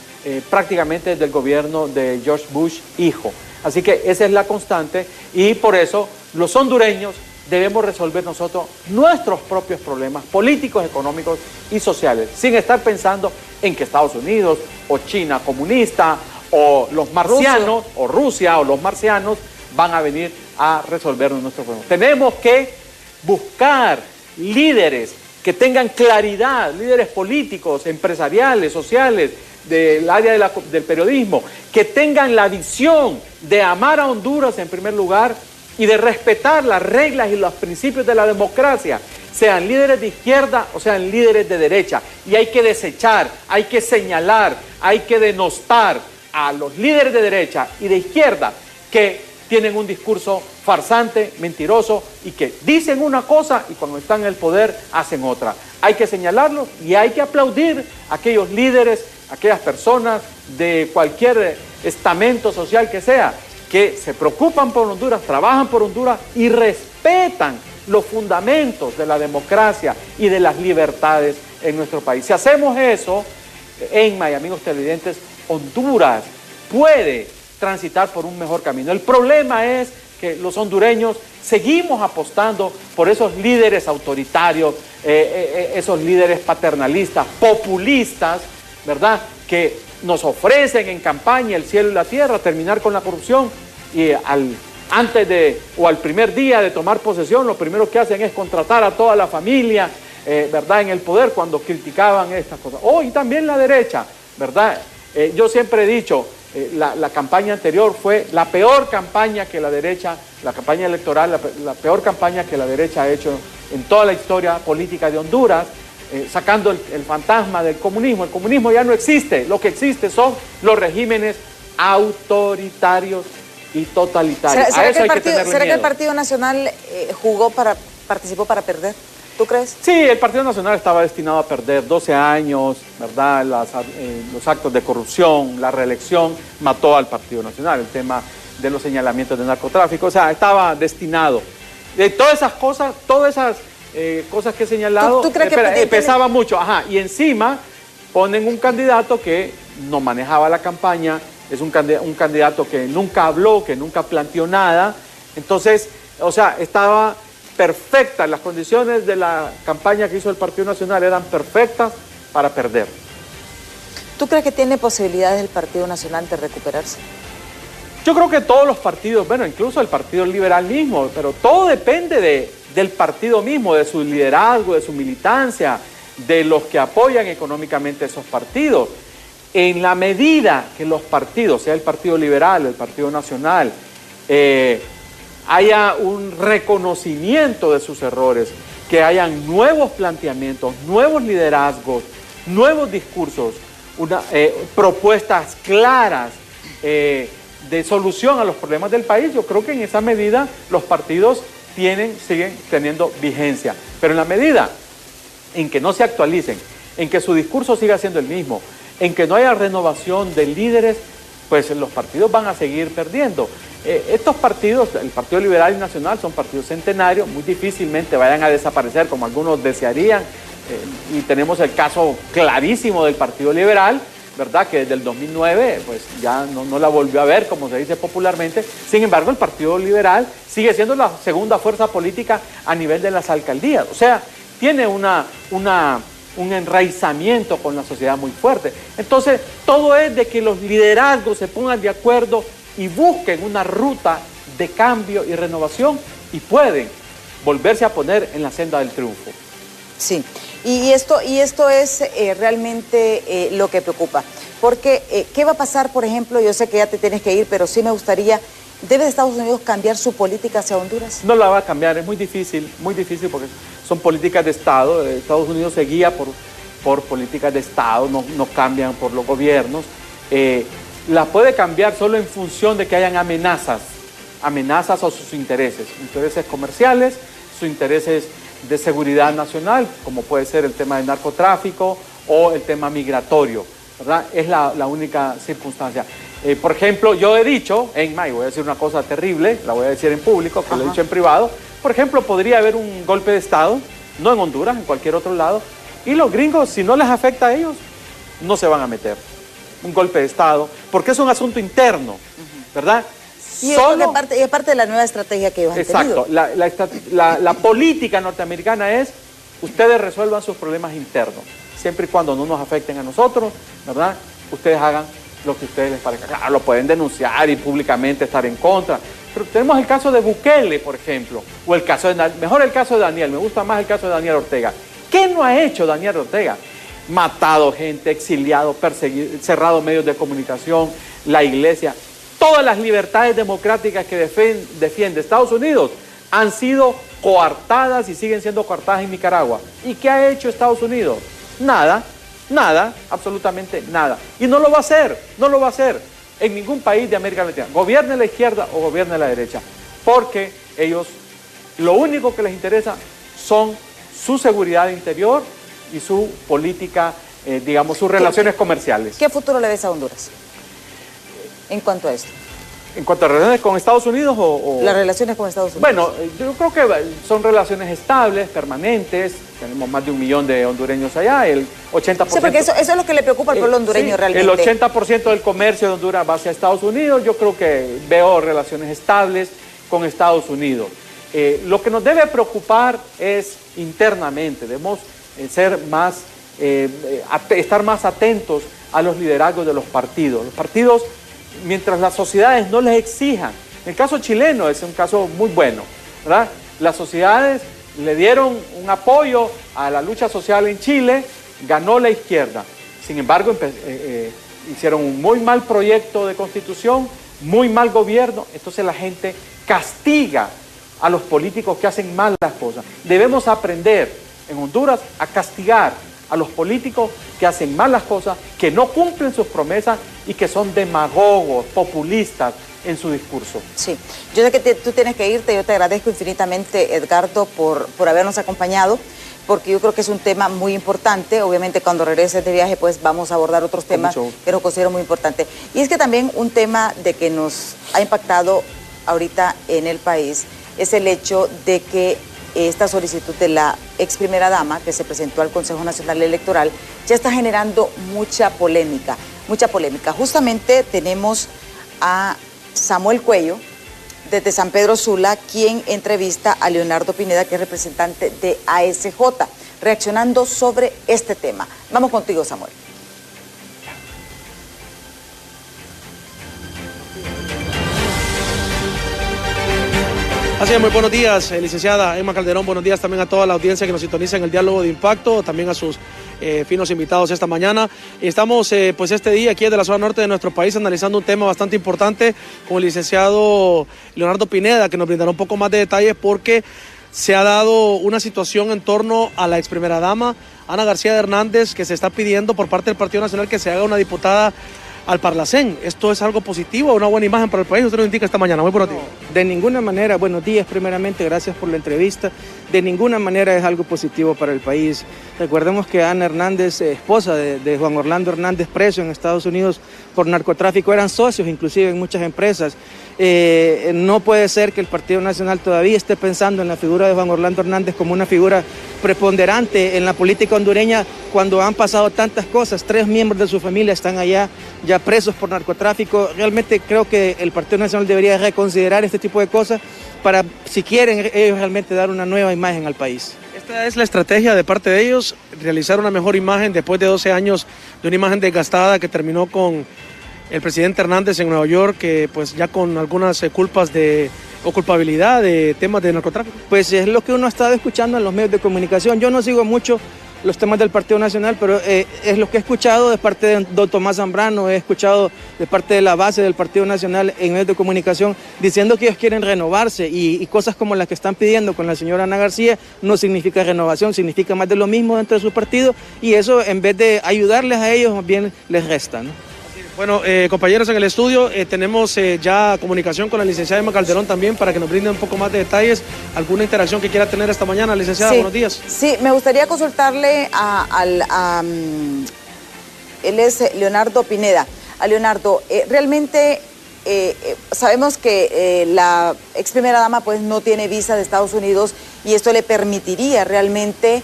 prácticamente desde el gobierno de George Bush hijo. Así que esa es la constante, y por eso los hondureños debemos resolver nosotros nuestros propios problemas políticos, económicos y sociales, sin estar pensando en que Estados Unidos o China comunista o los marcianos o Rusia o los marcianos van a venir a resolvernos nuestros problemas. Tenemos que buscar líderes que tengan claridad, líderes políticos, empresariales, sociales, del área del periodismo, que tengan la visión de amar a Honduras en primer lugar y de respetar las reglas y los principios de la democracia, sean líderes de izquierda o sean líderes de derecha. Y hay que desechar, hay que señalar, hay que denostar a los líderes de derecha y de izquierda que tienen un discurso farsante, mentiroso, y que dicen una cosa y cuando están en el poder hacen otra. Hay que señalarlos y hay que aplaudir a aquellos líderes, aquellas personas de cualquier estamento social que sea, que se preocupan por Honduras, trabajan por Honduras y respetan los fundamentos de la democracia y de las libertades en nuestro país. Si hacemos eso, Enma y amigos televidentes, Honduras puede transitar por un mejor camino. El problema es que los hondureños seguimos apostando por esos líderes autoritarios, esos líderes paternalistas, populistas, ¿verdad?, que nos ofrecen en campaña el cielo y la tierra, terminar con la corrupción, y al primer día de tomar posesión, lo primero que hacen es contratar a toda la familia, ¿verdad?, en el poder, cuando criticaban estas cosas. Y también la derecha, ¿verdad? Yo siempre he dicho, la campaña anterior fue la peor campaña que la derecha, la campaña electoral, la peor campaña que la derecha ha hecho en toda la historia política de Honduras, sacando el fantasma del comunismo. El comunismo ya no existe, lo que existe son los regímenes autoritarios y totalitarios. ¿Será que el Partido Nacional participó para perder? ¿Tú crees? Sí, el Partido Nacional estaba destinado a perder 12 años, ¿verdad? Los actos de corrupción, la reelección mató al Partido Nacional, el tema de los señalamientos de narcotráfico, o sea, estaba destinado. De todas esas cosas que he señalado, ¿Tú crees que pesaba mucho, y encima ponen un candidato que no manejaba la campaña, es un candidato que nunca habló, que nunca planteó nada, entonces, o sea, estaba perfectas, las condiciones de la campaña que hizo el Partido Nacional eran perfectas para perder. ¿Tú crees que tiene posibilidades el Partido Nacional de recuperarse? Yo creo que todos los partidos, bueno, incluso el Partido Liberal mismo, pero todo depende del partido mismo, de su liderazgo, de su militancia, de los que apoyan económicamente esos partidos. En la medida que los partidos, sea el Partido Liberal, el Partido Nacional, haya un reconocimiento de sus errores, que hayan nuevos planteamientos, nuevos liderazgos, nuevos discursos, propuestas claras de solución a los problemas del país, yo creo que en esa medida los partidos siguen teniendo vigencia. Pero en la medida en que no se actualicen, en que su discurso siga siendo el mismo, en que no haya renovación de líderes, pues los partidos van a seguir perdiendo. Estos partidos, el Partido Liberal y Nacional, son partidos centenarios, muy difícilmente vayan a desaparecer como algunos desearían, y tenemos el caso clarísimo del Partido Liberal, ¿verdad?, que desde el 2009 pues ya no la volvió a ver, como se dice popularmente. Sin embargo, el Partido Liberal sigue siendo la segunda fuerza política a nivel de las alcaldías, o sea, tiene una un enraizamiento con la sociedad muy fuerte. Entonces, todo es de que los liderazgos se pongan de acuerdo y busquen una ruta de cambio y renovación y pueden volverse a poner en la senda del triunfo. Sí, y esto es realmente lo que preocupa. Porque, ¿qué va a pasar, por ejemplo? Yo sé que ya te tienes que ir, pero sí me gustaría... ¿Debe Estados Unidos cambiar su política hacia Honduras? No la va a cambiar, es muy difícil porque son políticas de Estado. Estados Unidos se guía por políticas de Estado, no cambian por los gobiernos. La puede cambiar solo en función de que hayan amenazas a sus intereses comerciales, sus intereses de seguridad nacional, como puede ser el tema del narcotráfico o el tema migratorio, ¿verdad? Es la única circunstancia. Por ejemplo, yo he dicho, y voy a decir una cosa terrible, la voy a decir en público, que lo he dicho en privado, por ejemplo, podría haber un golpe de Estado, no en Honduras, en cualquier otro lado, y los gringos, si no les afecta a ellos, no se van a meter. Un golpe de Estado, porque es un asunto interno, ¿verdad? Y es parte de la nueva estrategia que ellos han tenido. Exacto, la política norteamericana es, ustedes resuelvan sus problemas internos, siempre y cuando no nos afecten a nosotros, ¿verdad? Ustedes hagan lo que a ustedes les parezca. Claro, lo pueden denunciar y públicamente estar en contra. Pero tenemos el caso de Bukele, por ejemplo, o el caso mejor el caso de Daniel, me gusta más el caso de Daniel Ortega. ¿Qué no ha hecho Daniel Ortega? Matado gente, exiliado, perseguido, cerrado medios de comunicación, la iglesia. Todas las libertades democráticas que defiende Estados Unidos han sido coartadas y siguen siendo coartadas en Nicaragua. ¿Y qué ha hecho Estados Unidos? Nada. Nada, absolutamente nada. Y no lo va a hacer en ningún país de América Latina. Gobierne la izquierda o gobierne la derecha. Porque ellos, lo único que les interesa son su seguridad interior y su política, digamos, sus relaciones comerciales. ¿Qué futuro le ves a Honduras en cuanto a esto? ¿En cuanto a relaciones con Estados Unidos o...? Las relaciones con Estados Unidos. Bueno, yo creo que son relaciones estables, permanentes. Tenemos más de 1 millón de hondureños allá, el 80%... Sí, porque eso es lo que le preocupa al pueblo hondureño realmente. El 80% del comercio de Honduras va hacia Estados Unidos. Yo creo que veo relaciones estables con Estados Unidos. Lo que nos debe preocupar es internamente. Debemos estar más atentos a los liderazgos de los partidos. Los partidos, mientras las sociedades no les exijan. El caso chileno es un caso muy bueno, ¿verdad? Las sociedades le dieron un apoyo a la lucha social en Chile, ganó la izquierda. Sin embargo, hicieron un muy mal proyecto de constitución, muy mal gobierno, entonces la gente castiga a los políticos que hacen mal las cosas. Debemos aprender en Honduras a castigar a los políticos que hacen mal las cosas, que no cumplen sus promesas y que son demagogos, populistas en su discurso. Sí, yo sé que tú tienes que irte, yo te agradezco infinitamente, Edgardo, por habernos acompañado, porque yo creo que es un tema muy importante. Obviamente cuando regreses de viaje pues vamos a abordar otros temas que lo considero muy importante. Y es que también un tema de que nos ha impactado ahorita en el país es el hecho de que esta solicitud de la ex primera dama que se presentó al Consejo Nacional Electoral ya está generando mucha polémica, Justamente tenemos a Samuel Cuello, desde San Pedro Sula, quien entrevista a Leonardo Pineda, que es representante de ASJ, reaccionando sobre este tema. Vamos contigo, Samuel. Así es, muy buenos días, licenciada Emma Calderón. Buenos días también a toda la audiencia que nos sintoniza en el Diálogo de Impacto, también a sus finos invitados esta mañana. Estamos pues este día aquí desde la zona norte de nuestro país analizando un tema bastante importante con el licenciado Leonardo Pineda, que nos brindará un poco más de detalles porque se ha dado una situación en torno a la ex primera dama, Ana García de Hernández, que se está pidiendo por parte del Partido Nacional que se haga una diputada al Parlacén. ¿Esto es algo positivo, una buena imagen para el país? Usted lo indica esta mañana. Muy buenos días. De ninguna manera, buenos días primeramente, gracias por la entrevista. De ninguna manera es algo positivo para el país. Recordemos que Ana Hernández, esposa de Juan Orlando Hernández, preso en Estados Unidos por narcotráfico, eran socios inclusive en muchas empresas. No puede ser que el Partido Nacional todavía esté pensando en la figura de Juan Orlando Hernández como una figura preponderante en la política hondureña cuando han pasado tantas cosas. 3 miembros de su familia están allá ya presos por narcotráfico. Realmente creo que el Partido Nacional debería reconsiderar este tipo de cosas para, si quieren ellos realmente dar una nueva imagen al país. Esta es la estrategia de parte de ellos, realizar una mejor imagen después de 12 años de una imagen desgastada que terminó con el presidente Hernández en Nueva York, que pues ya con algunas culpas o culpabilidad de temas de narcotráfico. Pues es lo que uno ha estado escuchando en los medios de comunicación. Yo no sigo mucho los temas del Partido Nacional, pero es lo que he escuchado de parte de don Tomás Zambrano, he escuchado de parte de la base del Partido Nacional en medios de comunicación, diciendo que ellos quieren renovarse y cosas como las que están pidiendo con la señora Ana García no significa renovación, significa más de lo mismo dentro de su partido, y eso en vez de ayudarles a ellos, más bien les resta, ¿no? Bueno, compañeros en el estudio, tenemos ya comunicación con la licenciada Emma Calderón también para que nos brinde un poco más de detalles, alguna interacción que quiera tener esta mañana. Licenciada, sí, buenos días. Sí, me gustaría consultarle él es Leonardo Pineda. A Leonardo, realmente sabemos que la ex primera dama pues no tiene visa de Estados Unidos y esto le permitiría realmente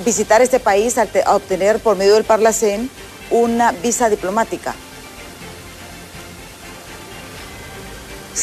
visitar este país a obtener por medio del Parlacén una visa diplomática.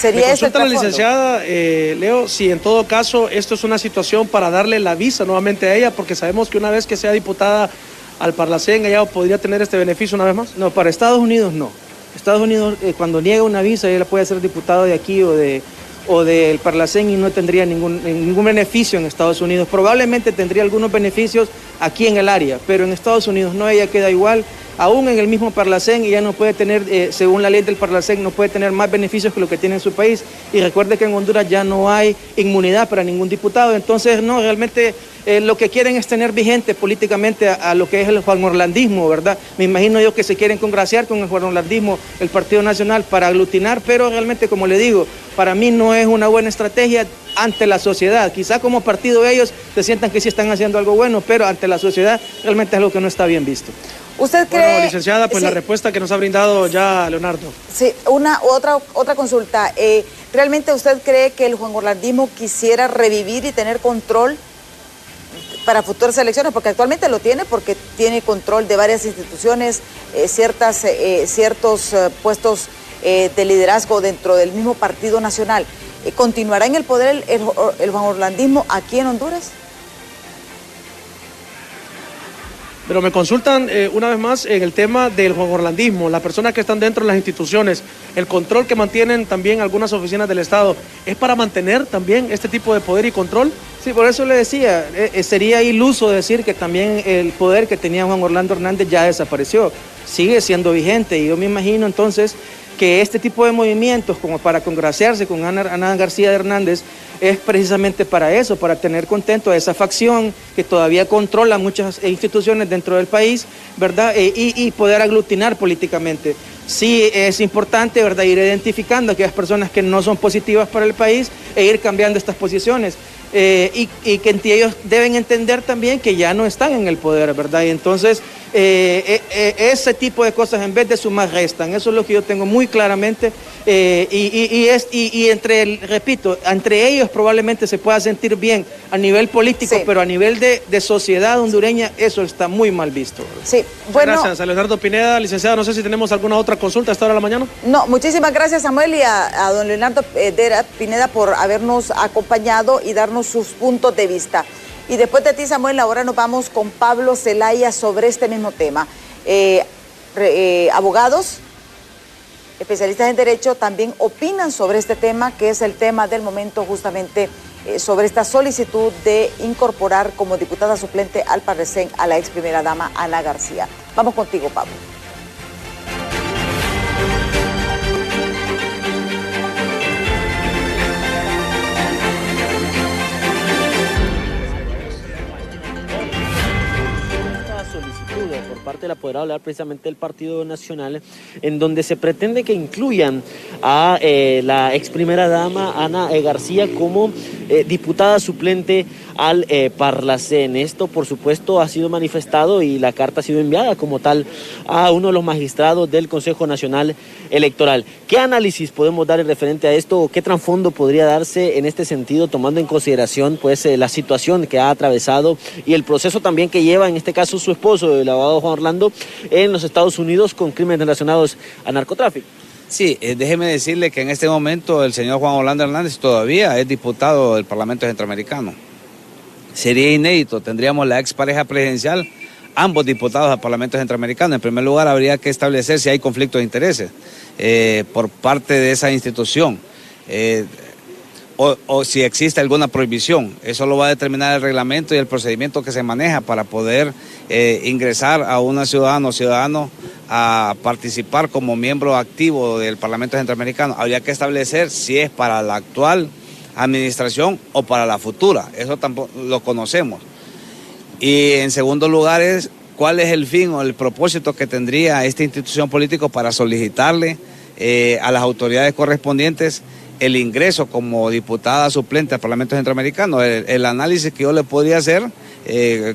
Me consulta la licenciada, Leo, si en todo caso esto es una situación para darle la visa nuevamente a ella, porque sabemos que una vez que sea diputada al Parlacén, ella podría tener este beneficio una vez más. No, para Estados Unidos no. Estados Unidos, cuando niega una visa, ella puede ser diputado de aquí o del Parlacén y no tendría ningún beneficio en Estados Unidos. Probablemente tendría algunos beneficios aquí en el área, pero en Estados Unidos no, ella queda igual. Aún en el mismo Parlacén, ella no puede tener, según la ley del Parlacén, no puede tener más beneficios que lo que tiene en su país. Y recuerde que en Honduras ya no hay inmunidad para ningún diputado. Entonces, no, realmente lo que quieren es tener vigente políticamente a lo que es el juanorlandismo, ¿verdad? Me imagino yo que se quieren congraciar con el juanorlandismo, el Partido Nacional, para aglutinar, pero realmente, como le digo, para mí no es una buena estrategia ante la sociedad. Quizá como partido ellos se sientan que sí están haciendo algo bueno, pero ante la sociedad realmente es algo que no está bien visto. ¿Usted cree? Bueno, licenciada, pues sí, la respuesta que nos ha brindado ya Leonardo. Sí, otra consulta. ¿Realmente usted cree que el juanorlandismo quisiera revivir y tener control para futuras elecciones? Porque actualmente lo tiene, porque tiene control de varias instituciones, ciertos puestos de liderazgo dentro del mismo Partido Nacional. ¿Continuará en el poder el juanorlandismo aquí en Honduras? Pero me consultan una vez más en el tema del juanorlandismo, las personas que están dentro de las instituciones, el control que mantienen también algunas oficinas del Estado, ¿es para mantener también este tipo de poder y control? Sí, por eso le decía, sería iluso decir que también el poder que tenía Juan Orlando Hernández ya desapareció, sigue siendo vigente, y yo me imagino entonces que este tipo de movimientos, como para congraciarse con Ana García Hernández, es precisamente para eso, para tener contento a esa facción que todavía controla muchas instituciones dentro del país, ¿verdad? Y poder aglutinar políticamente. Sí es importante, ¿verdad?, ir identificando a aquellas personas que no son positivas para el país e ir cambiando estas posiciones. Y que ellos deben entender también que ya no están en el poder, ¿verdad? Y entonces ese tipo de cosas en vez de sumar restan, eso es lo que yo tengo muy claramente, repito, entre ellos probablemente se pueda sentir bien a nivel político, sí, pero a nivel de sociedad hondureña eso está muy mal visto. Sí, bueno. Gracias a Leonardo Pineda, licenciada, no sé si tenemos alguna otra consulta a esta hora de la mañana. No, muchísimas gracias, Samuel, y a don Leonardo Pineda por habernos acompañado y darnos sus puntos de vista. Y después de ti, Samuel, ahora nos vamos con Pablo Zelaya sobre este mismo tema. Abogados, especialistas en derecho también opinan sobre este tema, que es el tema del momento, justamente sobre esta solicitud de incorporar como diputada suplente al Parlacén a la ex primera dama Ana García. Vamos contigo, Pablo. Por parte del apoderado legal precisamente del Partido Nacional, en donde se pretende que incluyan a la ex primera dama Ana García como diputada suplente al Parlacén. Esto, por supuesto, ha sido manifestado y la carta ha sido enviada como tal a uno de los magistrados del Consejo Nacional Electoral. ¿Qué análisis podemos dar en referente a esto o qué trasfondo podría darse en este sentido, tomando en consideración pues la situación que ha atravesado y el proceso también que lleva en este caso su esposo, el abogado Juan Orlando, en los Estados Unidos con crímenes relacionados a narcotráfico? Sí, déjeme decirle que en este momento el señor Juan Orlando Hernández todavía es diputado del Parlamento Centroamericano. sería inédito, tendríamos la expareja presidencial, ambos diputados al Parlamento Centroamericano. En primer lugar, habría que establecer si hay conflicto de intereses por parte de esa institución. O si existe alguna prohibición. Eso lo va a determinar el reglamento y el procedimiento que se maneja para poder ingresar a una ciudadano o ciudadano a participar como miembro activo del Parlamento Centroamericano. Habría que establecer si es para la actual administración o para la futura. Eso tampoco lo conocemos. Y en segundo lugar es cuál es el fin o el propósito que tendría esta institución política para solicitarle a las autoridades correspondientes el ingreso como diputada suplente al Parlamento Centroamericano. El análisis que yo le podría hacer,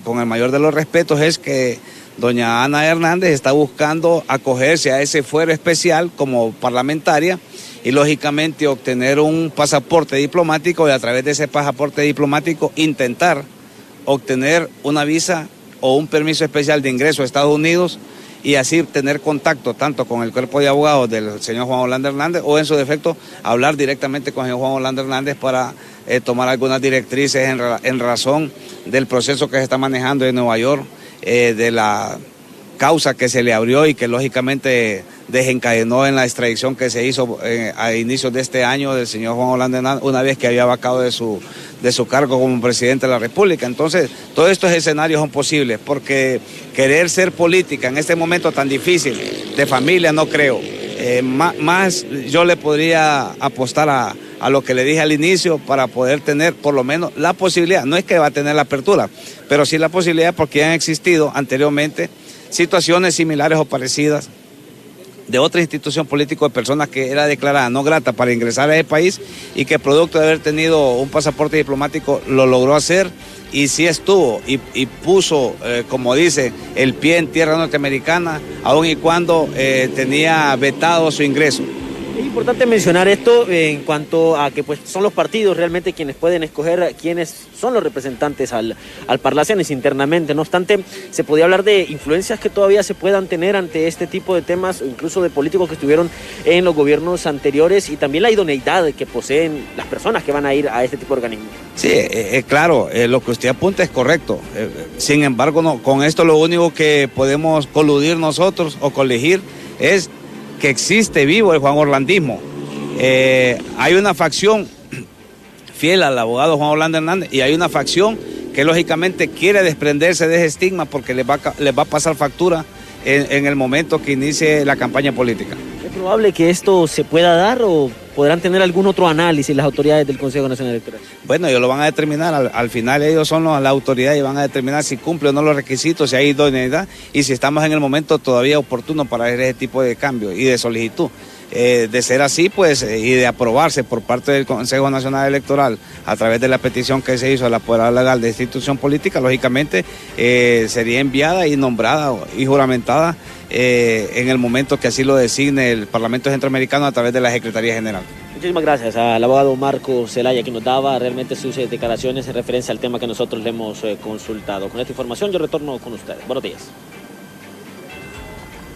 con el mayor de los respetos, es que doña Ana Hernández está buscando acogerse a ese fuero especial como parlamentaria y lógicamente obtener un pasaporte diplomático y a través de ese pasaporte diplomático intentar obtener una visa o un permiso especial de ingreso a Estados Unidos y así tener contacto tanto con el cuerpo de abogados del señor Juan Orlando Hernández o en su defecto hablar directamente con el señor Juan Orlando Hernández para tomar algunas directrices en razón del proceso que se está manejando en Nueva York, de la causa que se le abrió y que lógicamente desencadenó en la extradición que se hizo a inicios de este año del señor Juan Orlando Hernández una vez que había vacado de su cargo como presidente de la República. Entonces, todos estos escenarios son posibles porque querer ser política en este momento tan difícil de familia no creo. Más yo le podría apostar a lo que le dije al inicio para poder tener por lo menos la posibilidad, no es que va a tener la apertura, pero sí la posibilidad porque han existido anteriormente situaciones similares o parecidas de otra institución política de personas que era declarada no grata para ingresar a ese país y que producto de haber tenido un pasaporte diplomático lo logró hacer y sí estuvo y puso, como dice, el pie en tierra norteamericana, aun y cuando tenía vetado su ingreso. Es importante mencionar esto en cuanto a que pues son los partidos realmente quienes pueden escoger quiénes son los representantes al Parlacén internamente. No obstante, se podía hablar de influencias que todavía se puedan tener ante este tipo de temas, incluso de políticos que estuvieron en los gobiernos anteriores y también la idoneidad que poseen las personas que van a ir a este tipo de organismos. Sí, claro, lo que usted apunta es correcto. Sin embargo, no, con esto lo único que podemos coludir nosotros o colegir es que existe vivo el Juan Orlandismo. Hay una facción fiel al abogado Juan Orlando Hernández y hay una facción que lógicamente quiere desprenderse de ese estigma porque les va a pasar factura en el momento que inicie la campaña política. ¿Es probable que esto se pueda dar o podrán tener algún otro análisis las autoridades del Consejo Nacional Electoral? Bueno, ellos lo van a determinar, al final ellos son la autoridad y van a determinar si cumple o no los requisitos, si hay idoneidad y si estamos en el momento todavía oportuno para hacer ese tipo de cambio y de solicitud. De ser así, pues, y de aprobarse por parte del Consejo Nacional Electoral a través de la petición que se hizo a la apoderada legal de institución política, lógicamente sería enviada y nombrada y juramentada en el momento que así lo designe el Parlamento Centroamericano a través de la Secretaría General. Muchísimas gracias al abogado Marco Zelaya que nos daba realmente sus declaraciones en referencia al tema que nosotros le hemos consultado. Con esta información yo retorno con ustedes. Buenos días.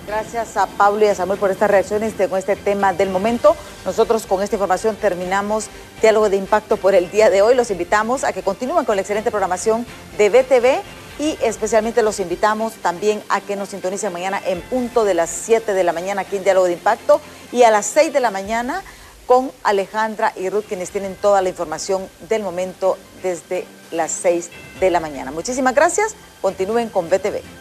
Gracias a Pablo y a Samuel por estas reacciones con este tema del momento. Nosotros con esta información terminamos Diálogo de Impacto por el día de hoy. Los invitamos a que continúen con la excelente programación de BTV y especialmente los invitamos también a que nos sintonicen mañana en punto de las 7 de la mañana aquí en Diálogo de Impacto y a las 6 de la mañana con Alejandra y Ruth, quienes tienen toda la información del momento desde las 6 de la mañana. Muchísimas gracias. Continúen con BTV.